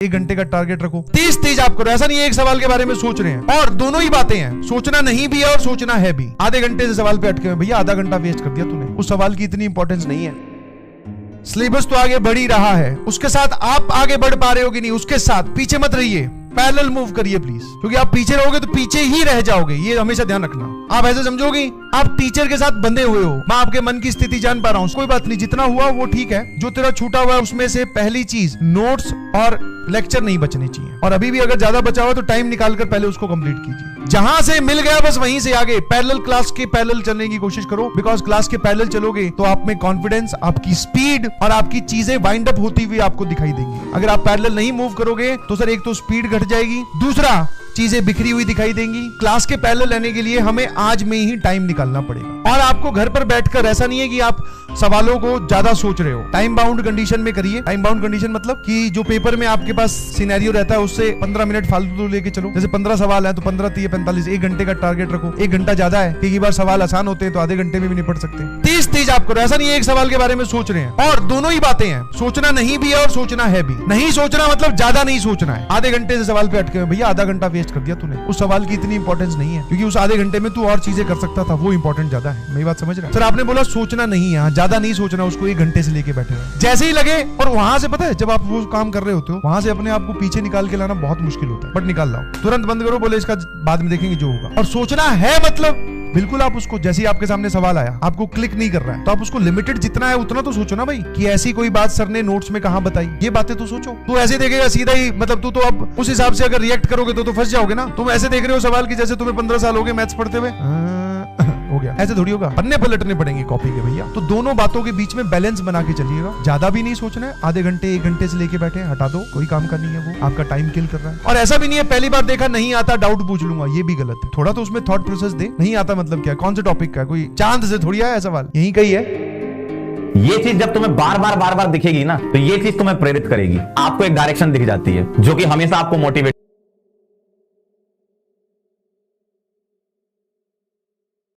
1 घंटे का टारगेट रखो। 30-30 आप करो। ऐसा नहीं है एक सवाल के बारे में सोच रहे हैं, और दोनों ही बातें हैं, सोचना नहीं भी है और सोचना है भी। आधे घंटे से सवाल पे अटके हुए, भैया आधा घंटा वेस्ट कर दिया तूने, उस सवाल की इतनी इंपॉर्टेंस नहीं है। सिलेबस तो आगे बढ़ ही रहा है, उसके साथ आप आगे बढ़ पा रहे हो कि नहीं, उसके साथ पीछे मत रहिए, पैरेलल मूव करिए प्लीज, क्योंकि आप पीछे रहोगे तो पीछे ही रह जाओगे, ये हमेशा ध्यान रखना। आप ऐसे समझोगे आप टीचर के साथ बंधे हुए हो, मैं आपके मन की स्थिति जान पा रहा हूं, कोई बात नहीं, जितना हुआ वो ठीक है। जो तेरा छूटा हुआ है उसमें से पहली चीज नोट्स और लेक्चर नहीं बचने चाहिए, और अभी भी अगर ज्यादा बचा हुआ तो टाइम निकालकर पहले उसको कंप्लीट कीजिए। जहां से मिल गया बस वहीं से आगे पैरेलल क्लास के पैरेलल चलने की कोशिश करो, बिकॉज क्लास के पैरेलल चलोगे तो आप में कॉन्फिडेंस, आपकी स्पीड और आपकी चीजें वाइंड अप होती हुई आपको दिखाई देंगी। अगर आप पैरेलल नहीं मूव करोगे तो सर एक तो स्पीड घट जाएगी, दूसरा चीजें बिखरी हुई दिखाई देंगी। क्लास के पैरेलल लेने के लिए हमें आज में ही टाइम निकालना पड़ेगा, और आपको घर पर बैठकर ऐसा नहीं है कि आप सवालों को ज्यादा सोच रहे हो, टाइम बाउंड कंडीशन में करिए। टाइम बाउंड कंडीशन मतलब कि जो पेपर में आपके पास सिनेरियो रहता है उससे 15 मिनट फालतू लेके चलो। जैसे 15 सवाल है तो 15 3 45, 1 घंटे का टारगेट रखो। 1 घंटा ज्यादा है, कई बार सवाल आसान होते हैं तो आधे घंटे में भी निपट सकते हैं। 30-30 आप करो। ऐसा नहीं है एक सवाल के बारे में सोच रहे हैं, और दोनों ही बातें हैं, सोचना नहीं भी है और सोचना है भी। नहीं सोचना मतलब ज्यादा नहीं सोचना है। आधे घंटे से सवाल पे अटके हुए, भैया आधा घंटा वेस्ट कर दिया तूने, उस सवाल की इतनी इंपॉर्टेंस नहीं है, क्योंकि उस आधे घंटे में तू और चीजें कर सकता था, वो इंपॉर्टेंट ज्यादा है। मेरी बात समझ रहा है सर? आपने बोला सोचना नहीं है, ज्यादा नहीं सोचना, उसको 1 घंटे से लेके बैठे हुए जैसे ही लगे, और वहां से पता है जब आप वो काम कर रहे होते हो वहां से अपने आप को पीछे निकाल के लाना बहुत मुश्किल होता है, बट निकाल लाओ, तुरंत बंद करो, बोले इसका बाद में देखेंगे जो होगा। और सोचना है मतलब बिल्कुल आप उसको, जैसे ही आपके सामने सवाल आया आपको क्लिक नहीं कर रहा है तो आप उसको लिमिटेड जितना है उतना तो सोचो ना भाई, कि ऐसी कोई बात सर ने नोट्स में कहां बताई, ये बातें तो सोचो। तू ऐसे देखेगा सीधा ही, मतलब तू तो अब उस हिसाब से अगर रिएक्ट करोगे तो फंस जाओगे ना। तुम ऐसे देख रहे हो सवाल की जैसे तुम्हें 15 साल हो गए मैथ्स पढ़ते हुए, हो गया, ऐसे थोड़ी होगा, पन्ने पलटने पड़ेंगे कॉपी के भैया। तो दोनों बातों के बीच में बैलेंस बना के चलिएगा, ज्यादा भी नहीं सोचना है। आधे घंटे 1 घंटे से लेके बैठे हटा दो, कोई काम का नहीं है, वो आपका टाइम किल कर रहा है। और ऐसा भी नहीं है पहली बार देखा नहीं आता डाउट पूछ लूंगा, ये भी गलत है। थोड़ा तो उसमें थॉट प्रोसेस दे, नहीं आता मतलब क्या, कौन से टॉपिक का, कोई चांद से थोड़ी आया सवाल, यही कहीं है। ये चीज जब तुम्हें बार बार दिखेगी ना, तो ये चीज तुम्हें प्रेरित करेगी, आपको एक डायरेक्शन दिख जाती है जो कि हमेशा आपको मोटिवेट